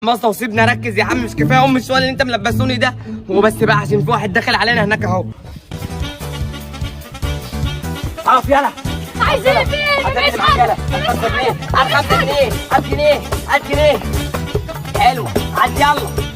مصة وسيبني اركز يا عم. مش كفايه الشوال اللي انت ملبسوني ده؟ هو بس بقى عشان في واحد داخل علينا هناك اهو. اقف يلا. عايز ايه فين؟ هات جنيه. هات 5 جنيه. هات جنيه. هات جنيه. حلو. عدي يلا.